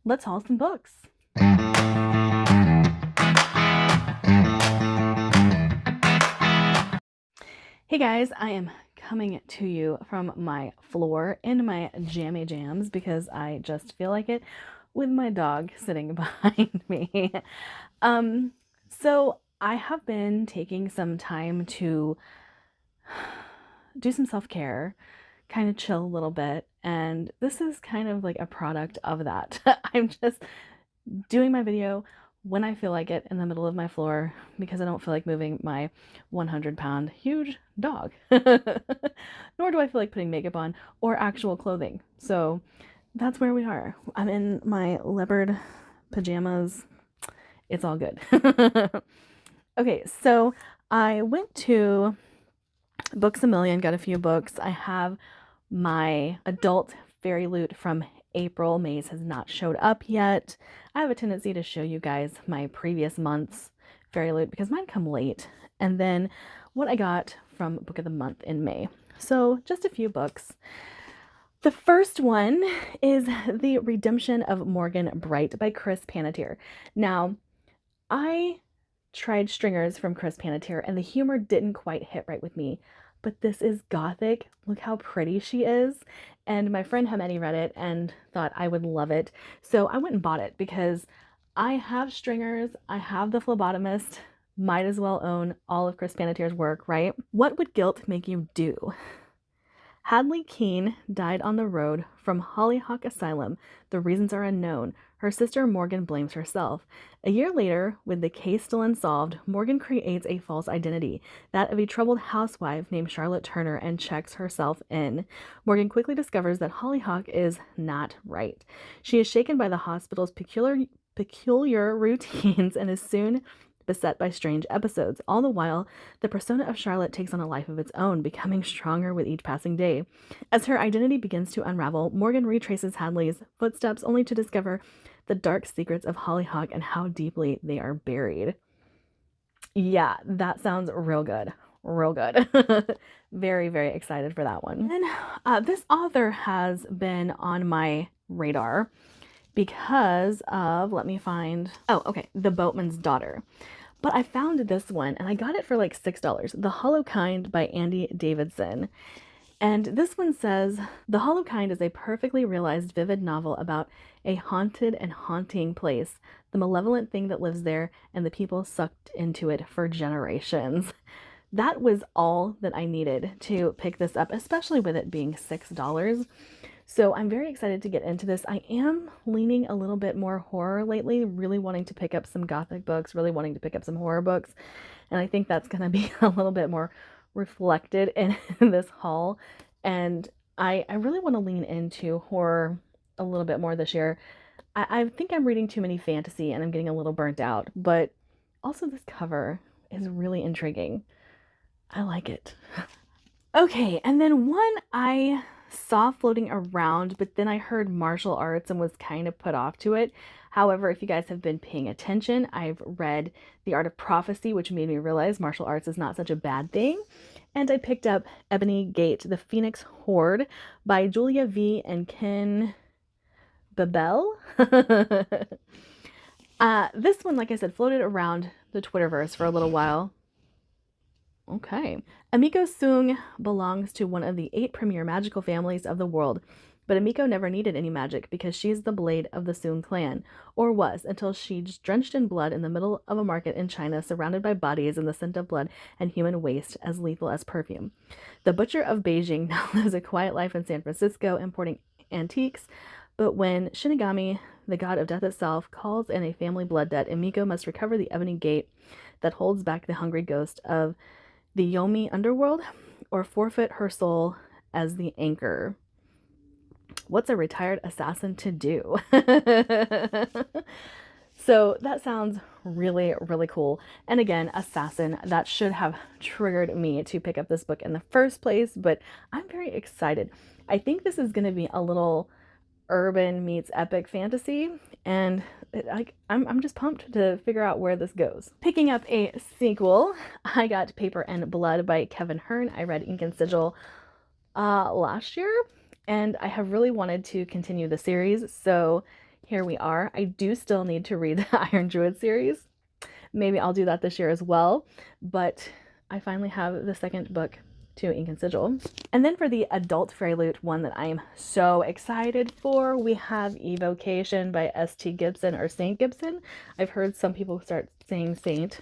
let's haul some books. Hey guys, I am coming to you from my floor in my jammy jams because I just feel like it with my dog sitting behind me. So I have been taking some time to do some self-care, kind of chill a little bit, and this is kind of like a product of that. I'm just doing my video when I feel like it in the middle of my floor because I don't feel like moving my 100-pound huge dog. Nor do I feel like putting makeup on or actual clothing. So that's where we are. I'm in my leopard pajamas. It's all good. Okay, so I went to Books A Million, got a few books. I have my adult fairy loot from April. May's has not showed up yet. I have a tendency to show you guys my previous month's fairy loot because mine come late. And then what I got from Book of the Month in May. So just a few books. The first one is The Redemption of Morgan Bright by Chris Panettiere. Now, I tried Stringers from Chris Panettiere and the humor didn't quite hit right with me. But this is gothic. Look how pretty she is. And my friend Hamedi read it and thought I would love it. So I went and bought it because I have Stringers, I have The Phlebotomist, might as well own all of Chris Panettiere's work, right? What would guilt make you do? Hadley Keene died on the road from Hollyhock Asylum. The reasons are unknown. Her sister Morgan blames herself. A year later, with the case still unsolved, Morgan creates a false identity, that of a troubled housewife named Charlotte Turner, and checks herself in. Morgan quickly discovers that Hollyhock is not right. She is shaken by the hospital's peculiar routines and is soon beset by strange episodes. All the while, the persona of Charlotte takes on a life of its own, becoming stronger with each passing day. As her identity begins to unravel, Morgan retraces Hadley's footsteps only to discover the dark secrets of Hollyhock and how deeply they are buried. Yeah, that sounds real good. Real good. Very, very excited for that one. And this author has been on my radar because of, let me find, oh, okay, The Boatman's Daughter. But I found this one and I got it for like $6. The Hollow Kind by Andy Davidson. And this one says, The Hollow Kind is a perfectly realized, vivid novel about a haunted and haunting place, the malevolent thing that lives there, and the people sucked into it for generations. That was all that I needed to pick this up, especially with it being $6. So I'm very excited to get into this. I am leaning a little bit more horror lately, really wanting to pick up some gothic books, really wanting to pick up some horror books. And I think that's going to be a little bit more reflected in this haul. And I really want to lean into horror a little bit more this year. I think I'm reading too many fantasy and I'm getting a little burnt out, but also this cover is really intriguing. I like it. Okay, and then one I saw floating around, but then I heard martial arts and was kind of put off to it. However, if you guys have been paying attention, I've read The Art of Prophecy, which made me realize martial arts is not such a bad thing. And I picked up Ebony Gate, The Phoenix Horde by Julia V. and Ken Babel. This one, like I said, floated around the Twitterverse for a little while. Okay. Amiko Soong belongs to one of the 8 premier magical families of the world, but Amiko never needed any magic because she's the blade of the Soong clan, or was, until she's drenched in blood in the middle of a market in China, surrounded by bodies and the scent of blood and human waste as lethal as perfume. The Butcher of Beijing now lives a quiet life in San Francisco, importing antiques, but when Shinigami, the god of death itself, calls in a family blood debt, Amiko must recover the Ebony Gate that holds back the hungry ghost of the Yomi underworld, or forfeit her soul as the anchor. What's a retired assassin to do? So that sounds really, really cool. And again, assassin, that should have triggered me to pick up this book in the first place, but I'm very excited. I think this is going to be a little urban meets epic fantasy, and I'm just pumped to figure out where this goes. Picking up a sequel, I got Paper and Blood by Kevin Hearn. I read Ink and Sigil last year, and I have really wanted to continue the series, so here we are. I do still need to read the Iron Druid series. Maybe I'll do that this year as well, but I finally have the second book to Ink and Sigil. And then for the adult FairyLoot one that I am so excited for, we have Evocation by S.T. Gibson, or Saint Gibson. I've heard some people start saying Saint.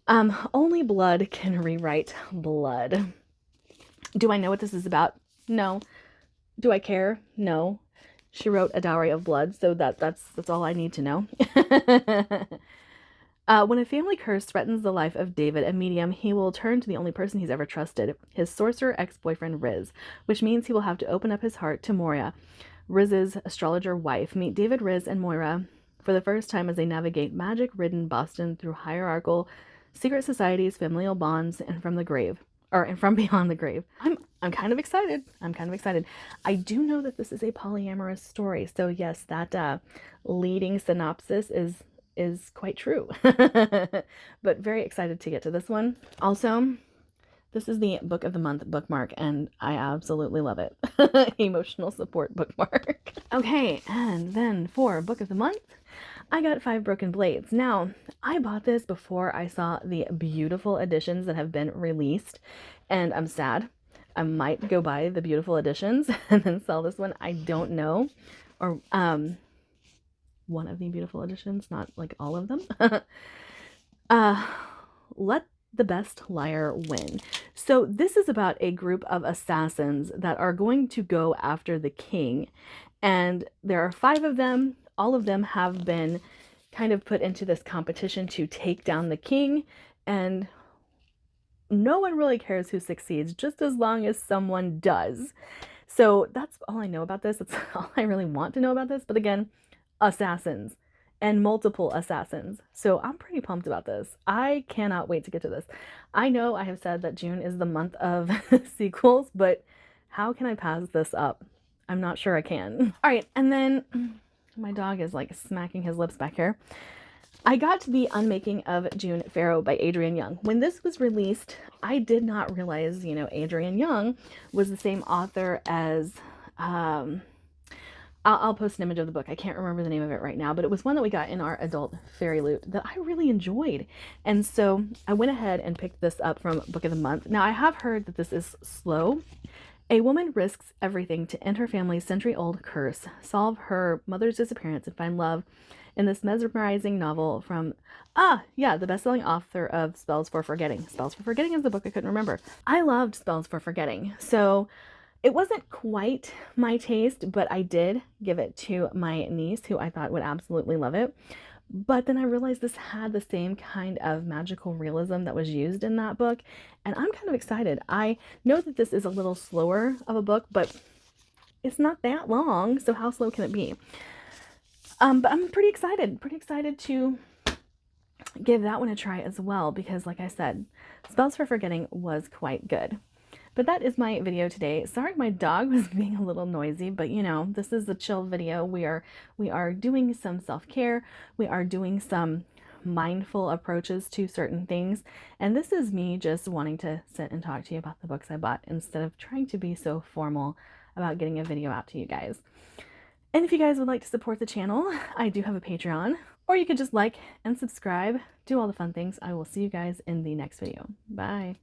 Only blood can rewrite blood. Do I know what this is about? No. Do I care? No. She wrote A Dowry of Blood, so that's all I need to know. When a family curse threatens the life of David, a medium, he will turn to the only person he's ever trusted, his sorcerer ex-boyfriend Riz, which means he will have to open up his heart to Moira, Riz's astrologer wife. Meet David, Riz, and Moira for the first time as they navigate magic-ridden Boston through hierarchical secret societies, familial bonds, and from beyond the grave. I'm kind of excited. I do know that this is a polyamorous story, so yes, that leading synopsis is quite true. But very excited to get to this one. Also, this is the Book of the Month bookmark, and I absolutely love it. Emotional support bookmark. Okay, and then for Book of the Month, I got 5 Broken Blades. Now, I bought this before I saw the beautiful editions that have been released, and I'm sad. I might go buy the beautiful editions and then sell this one. I don't know. Or, one of the beautiful editions, not like all of them. Let the best liar win. So this is about a group of assassins that are going to go after the king, and there are 5 of them. All of them have been kind of put into this competition to take down the king, and no one really cares who succeeds, just as long as someone does. So that's all I know about this. That's all I really want to know about this. But again, assassins and multiple assassins. So I'm pretty pumped about this. I cannot wait to get to this. I know I have said that June is the month of sequels, but how can I pass this up? I'm not sure I can. All right, and then my dog is like smacking his lips back here. I got The Unmaking of June Farrow by Adrienne Young. When this was released, I did not realize, Adrienne Young was the same author as I'll post an image of the book. I can't remember the name of it right now, but it was one that we got in our adult FairyLoot that I really enjoyed. And so I went ahead and picked this up from Book of the Month. Now, I have heard that this is slow. A woman risks everything to end her family's century-old curse, solve her mother's disappearance, and find love in this mesmerizing novel from, the best-selling author of Spells for Forgetting. Spells for Forgetting is the book I couldn't remember. I loved Spells for Forgetting. So it wasn't quite my taste, but I did give it to my niece, who I thought would absolutely love it. But then I realized this had the same kind of magical realism that was used in that book, and I'm kind of excited. I know that this is a little slower of a book, but it's not that long, so how slow can it be? But I'm pretty excited to give that one a try as well, because like I said, Spells for Forgetting was quite good. But that is my video today. Sorry my dog was being a little noisy, but this is a chill video. We are doing some self-care. We are doing some mindful approaches to certain things. And this is me just wanting to sit and talk to you about the books I bought instead of trying to be so formal about getting a video out to you guys. And if you guys would like to support the channel, I do have a Patreon, or you could just like and subscribe, do all the fun things. I will see you guys in the next video. Bye.